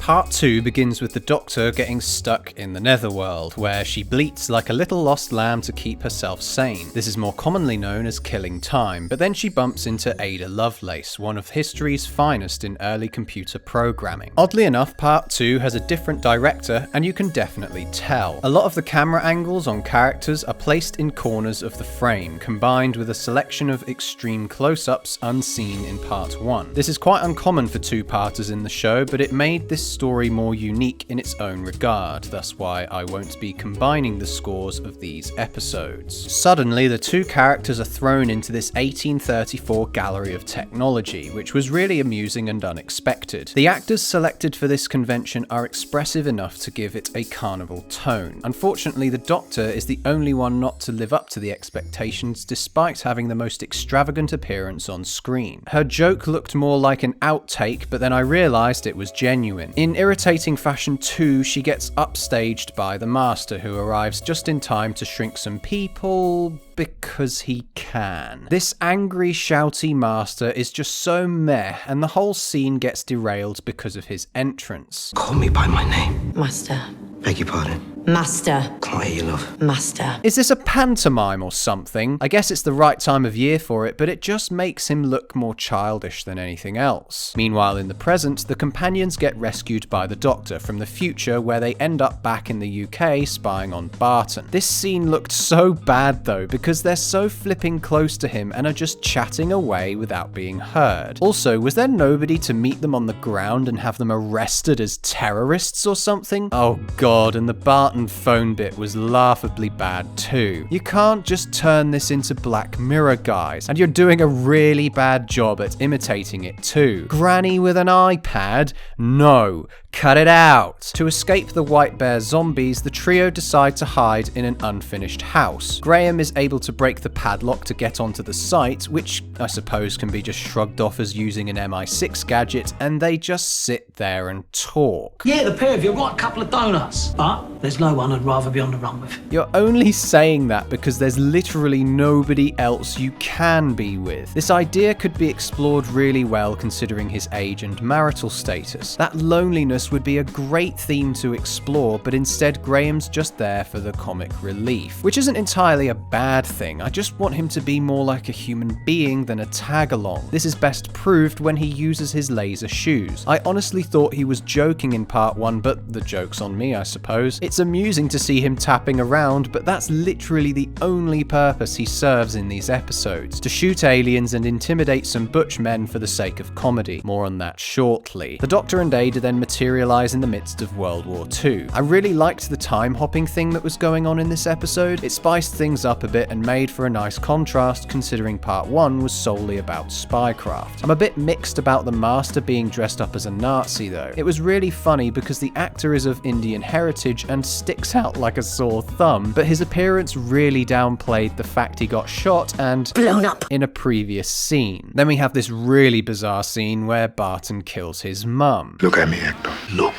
Part 2 begins with the Doctor getting stuck in the Netherworld, where she bleats like a little lost lamb to keep herself sane. This is more commonly known as killing time, but then she bumps into Ada Lovelace, one of history's finest in early computer programming. Oddly enough, Part 2 has a different director, and you can definitely tell. A lot of the camera angles on characters are placed in corners of the frame, combined with a selection of extreme close-ups unseen in Part 1. This is quite uncommon for two-parters in the show, but it made this story more unique in its own regard, thus why I won't be combining the scores of these episodes. Suddenly, the two characters are thrown into this 1834 gallery of technology, which was really amusing and unexpected. The actors selected for this convention are expressive enough to give it a carnival tone. Unfortunately, the Doctor is the only one not to live up to the expectations despite having the most extravagant appearance on screen. Her joke looked more like an outtake, but then I realised it was genuine. In irritating fashion too, she gets upstaged by the Master, who arrives just in time to shrink some people because he can. This angry, shouty Master is just so meh, and the whole scene gets derailed because of his entrance. Call me by my name. Master. Beg your pardon. Master. Can't hear you, love. Master. Is this a pantomime or something? I guess it's the right time of year for it, but it just makes him look more childish than anything else. Meanwhile, in the present, the companions get rescued by the Doctor from the future, where they end up back in the UK spying on Barton. This scene looked so bad though, because they're so flipping close to him and are just chatting away without being heard. Also, was there nobody to meet them on the ground and have them arrested as terrorists or something? Oh god, and the Barton phone bit was laughably bad too. You can't just turn this into Black Mirror, guys, and you're doing a really bad job at imitating it too. Granny with an iPad? No. Cut it out. To escape the White Bear zombies, the trio decide to hide in an unfinished house. Graham is able to break the padlock to get onto the site, which I suppose can be just shrugged off as using an MI6 gadget, and they just sit there and talk. Yeah, the pair of you got a couple of donuts, but there's no one I'd rather be on the run with. You're only saying that because there's literally nobody else you can be with. This idea could be explored really well considering his age and marital status. That loneliness would be a great theme to explore, but instead Graham's just there for the comic relief, which isn't entirely a bad thing. I just want him to be more like a human being than a tag-along. This is best proved when he uses his laser shoes. I honestly thought he was joking in Part 1, but the joke's on me, I suppose. It's amusing to see him tapping around, but that's literally the only purpose he serves in these episodes, to shoot aliens and intimidate some butch men for the sake of comedy. More on that shortly. The Doctor and Ada then materialize in the midst of World War II. I really liked the time hopping thing that was going on in this episode. It spiced things up a bit and made for a nice contrast considering Part 1 was solely about spycraft. I'm a bit mixed about the Master being dressed up as a Nazi though. It was really funny because the actor is of Indian heritage and sticks out like a sore thumb, but his appearance really downplayed the fact he got shot and blown up in a previous scene. Then we have this really bizarre scene where Barton kills his mum. Look at me, Hector. Look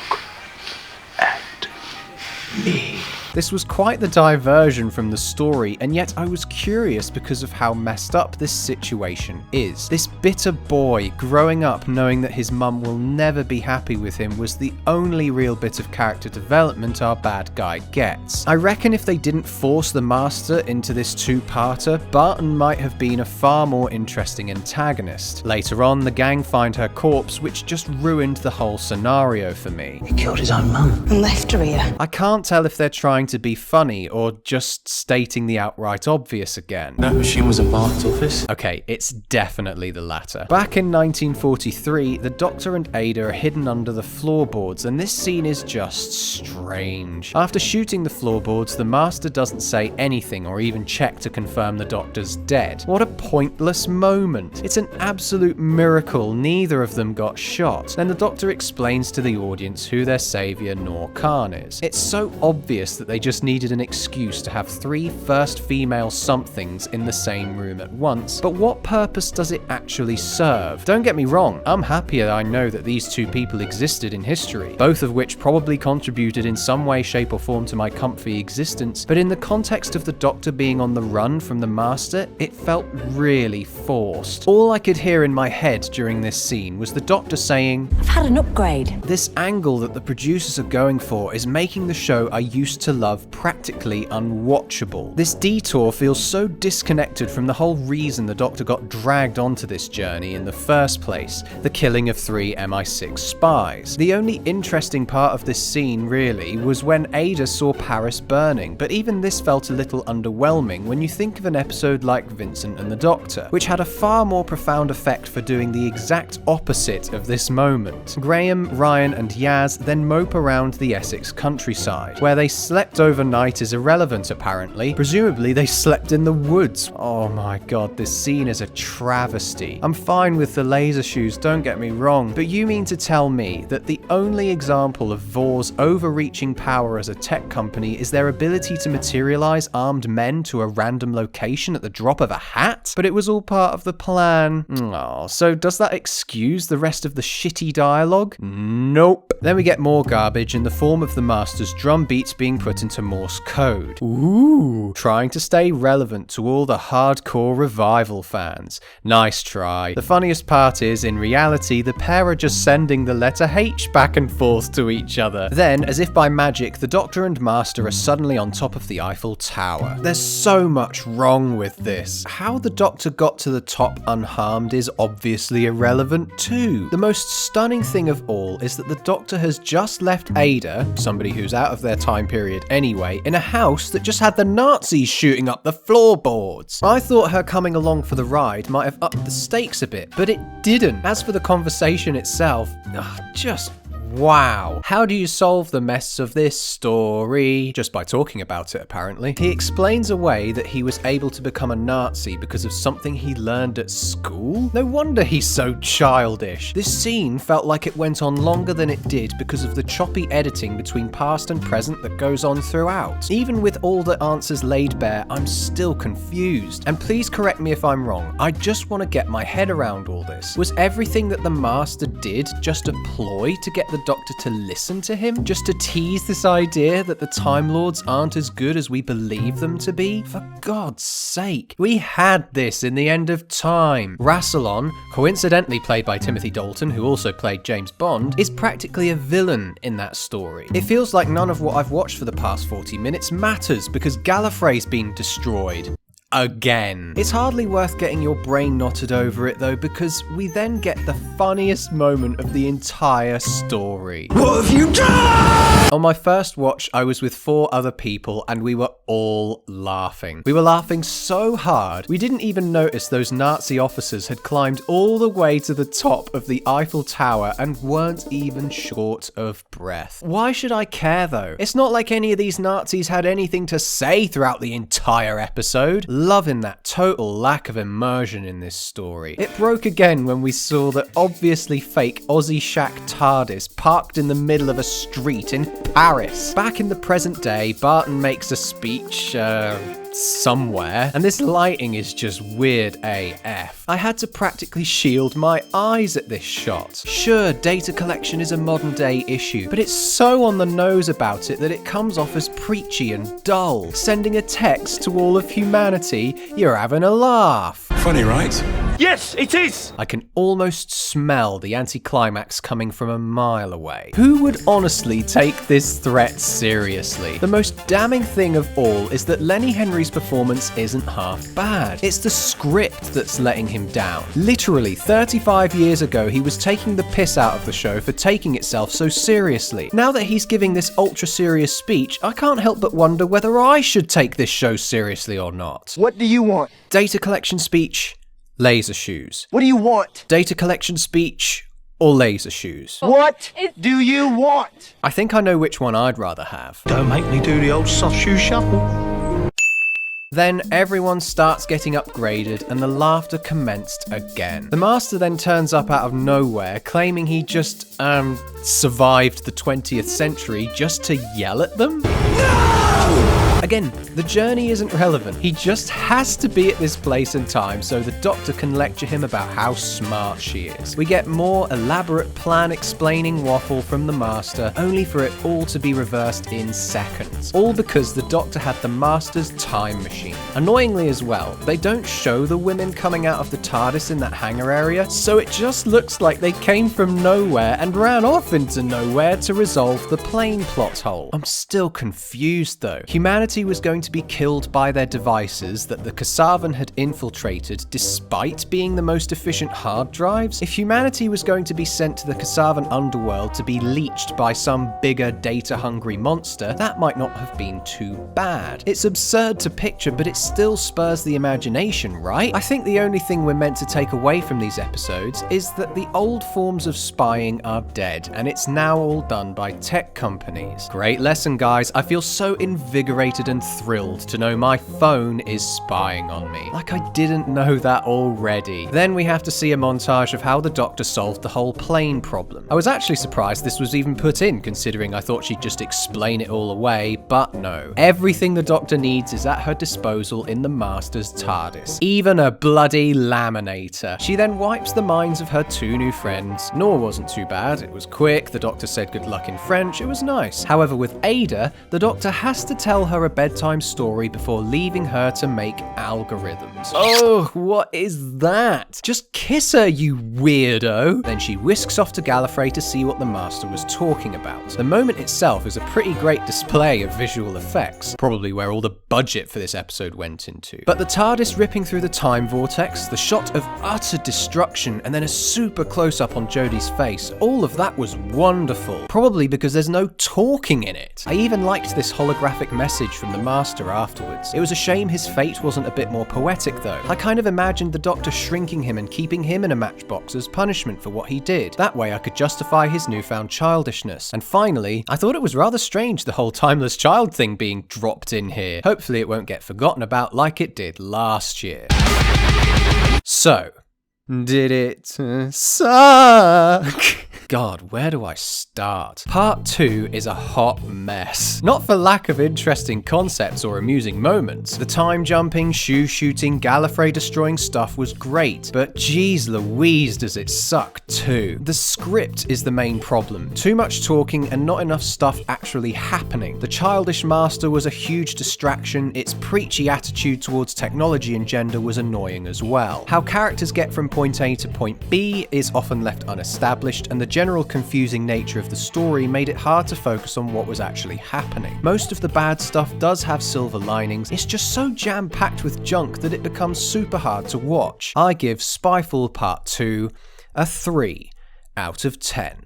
at me. This was quite the diversion from the story, and yet I was curious because of how messed up this situation is. This bitter boy growing up knowing that his mum will never be happy with him was the only real bit of character development our bad guy gets. I reckon if they didn't force the Master into this two-parter, Barton might have been a far more interesting antagonist. Later on, the gang find her corpse, which just ruined the whole scenario for me. He killed his own mum And left her here. I can't tell if they're trying to be funny or just stating the outright obvious again. That machine was in Barton's office. Okay, it's definitely the latter. Back in 1943, the Doctor and Ada are hidden under the floorboards, and this scene is just strange. After shooting the floorboards, the Master doesn't say anything or even check to confirm the Doctor's dead. What a pointless moment. It's an absolute miracle neither of them got shot. Then the Doctor explains to the audience who their saviour Noor Khan is. It's so obvious that that they just needed an excuse to have 3 first female somethings in the same room at once, but what purpose does it actually serve? Don't get me wrong, I'm happier I know that these 2 people existed in history, both of which probably contributed in some way, shape or form to my comfy existence, but in the context of the Doctor being on the run from the Master, it felt really forced. All I could hear in my head during this scene was the Doctor saying, "I've had an upgrade." This angle that the producers are going for is making the show I used to love practically unwatchable. This detour feels so disconnected from the whole reason the Doctor got dragged onto this journey in the first place, the killing of 3 MI6 spies. The only interesting part of this scene, really, was when Ada saw Paris burning, but even this felt a little underwhelming when you think of an episode like Vincent and the Doctor, which had a far more profound effect for doing the exact opposite of this moment. Graham, Ryan and Yaz then mope around the Essex countryside. Where they slept overnight is irrelevant apparently. Presumably they slept in the woods. Oh my god, this scene is a travesty. I'm fine with the laser shoes, don't get me wrong, but you mean to tell me that the only example of Vor's overreaching power as a tech company is their ability to materialize armed men to a random location at the drop of a hat? But it was all part of the plan. Oh, so does that excuse the rest of the shitty dialogue? Nope. Then we get more garbage in the form of the Master's drum beats being put into Morse code. Ooh, trying to stay relevant to all the hardcore revival fans. Nice try. The funniest part is, in reality, the pair are just sending the letter H back and forth to each other. Then, as if by magic, the Doctor and Master are suddenly on top of the Eiffel Tower. There's so much wrong with this. How the Doctor got to the top unharmed is obviously irrelevant too. The most stunning thing of all is that the Doctor has just left Ada, somebody who's out of their time period anyway, in a house that just had the Nazis shooting up the floorboards. I thought her coming along for the ride might have upped the stakes a bit, but it didn't. As for the conversation itself, just wow. How do you solve the mess of this story? Just by talking about it, apparently. He explains away that he was able to become a Nazi because of something he learned at school? No wonder he's so childish. This scene felt like it went on longer than it did because of the choppy editing between past and present that goes on throughout. Even with all the answers laid bare, I'm still confused. And please correct me if I'm wrong, I just want to get my head around all this. Was everything that the Master did just a ploy to get the Doctor to listen to him? Just to tease this idea that the Time Lords aren't as good as we believe them to be? For God's sake. We had this in The End of Time. Rassilon, coincidentally played by Timothy Dalton, who also played James Bond, is practically a villain in that story. It feels like none of what I've watched for the past 40 minutes matters because Gallifrey's being destroyed. Again. It's hardly worth getting your brain knotted over it though, because we then get the funniest moment of the entire story. What have you done? On my first watch, I was with 4 other people and we were all laughing. We were laughing so hard, we didn't even notice those Nazi officers had climbed all the way to the top of the Eiffel Tower and weren't even short of breath. Why should I care though? It's not like any of these Nazis had anything to say throughout the entire episode. Loving that total lack of immersion in this story. It broke again when we saw that obviously fake Aussie Shack TARDIS parked in the middle of a street in Paris. Back in the present day, Barton makes a speech, somewhere, and this lighting is just weird AF. I had to practically shield my eyes at this shot. Sure, data collection is a modern day issue, but it's so on the nose about it that it comes off as preachy and dull. Sending a text to all of humanity, you're having a laugh. Funny, right? Yes, it is! I can almost smell the anticlimax coming from a mile away. Who would honestly take this threat seriously? The most damning thing of all is that Lenny Henry's performance isn't half bad. It's the script that's letting him down. Literally, 35 years ago, he was taking the piss out of the show for taking itself so seriously. Now that he's giving this ultra-serious speech, I can't help but wonder whether I should take this show seriously or not. What do you want? Data collection speech, laser shoes. What do you want? Data collection speech, or laser shoes. What do you want? I think I know which one I'd rather have. Don't make me do the old soft shoe shuffle. Then everyone starts getting upgraded and the laughter commenced again. The Master then turns up out of nowhere, claiming he just, survived the 20th century just to yell at them? No! Again, the journey isn't relevant. He just has to be at this place and time so the Doctor can lecture him about how smart she is. We get more elaborate plan-explaining waffle from the Master, only for it all to be reversed in seconds. All because the Doctor had the Master's time machine. Annoyingly as well, they don't show the women coming out of the TARDIS in that hangar area, so it just looks like they came from nowhere and ran off into nowhere to resolve the plane plot hole. I'm still confused though. Humanity was going to be killed by their devices that the Kasavan had infiltrated despite being the most efficient hard drives? If humanity was going to be sent to the Kasavan underworld to be leached by some bigger data-hungry monster, that might not have been too bad. It's absurd to picture, but it still spurs the imagination, right? I think the only thing we're meant to take away from these episodes is that the old forms of spying are dead, and it's now all done by tech companies. Great lesson, guys. I feel so invigorated and thrilled to know my phone is spying on me. Like I didn't know that already. Then we have to see a montage of how the Doctor solved the whole plane problem. I was actually surprised this was even put in, considering I thought she'd just explain it all away, but no. Everything the Doctor needs is at her disposal in the Master's TARDIS. Even a bloody laminator. She then wipes the minds of her two new friends. Nor wasn't too bad. It was quick, the Doctor said good luck in French, it was nice. However, with Ada, the Doctor has to tell her a bedtime story before leaving her to make algorithms. Oh, what is that? Just kiss her, you weirdo! Then she whisks off to Gallifrey to see what the Master was talking about. The moment itself is a pretty great display of visual effects, probably where all the budget for this episode went into. But the TARDIS ripping through the time vortex, the shot of utter destruction, and then a super close-up on Jodie's face, all of that was wonderful. Probably because there's no talking in it. I even liked this holographic message from the Master afterwards. It was a shame his fate wasn't a bit more poetic though. I kind of imagined the Doctor shrinking him and keeping him in a matchbox as punishment for what he did. That way I could justify his newfound childishness. And finally, I thought it was rather strange the whole timeless child thing being dropped in here. Hopefully it won't get forgotten about like it did last year. So, did it suck? God, where do I start? Part 2 is a hot mess. Not for lack of interesting concepts or amusing moments. The time jumping, shoe shooting, Gallifrey destroying stuff was great, but geez Louise does it suck too. The script is the main problem. Too much talking and not enough stuff actually happening. The childish Master was a huge distraction, its preachy attitude towards technology and gender was annoying as well. How characters get from point A to point B is often left unestablished, and the general confusing nature of the story made it hard to focus on what was actually happening. Most of the bad stuff does have silver linings, it's just so jam-packed with junk that it becomes super hard to watch. I give SPYFALL Part 2 a 3 out of 10.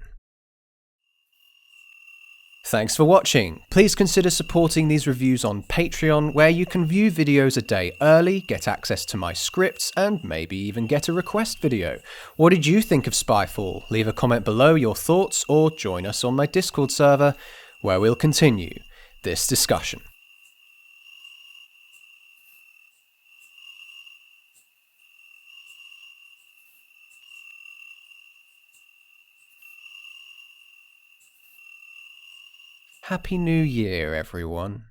Thanks for watching. Please consider supporting these reviews on Patreon, where you can view videos a day early, get access to my scripts, and maybe even get a request video. What did you think of SPYFALL? Leave a comment below your thoughts, or join us on my Discord server, where we'll continue this discussion. Happy New Year, everyone.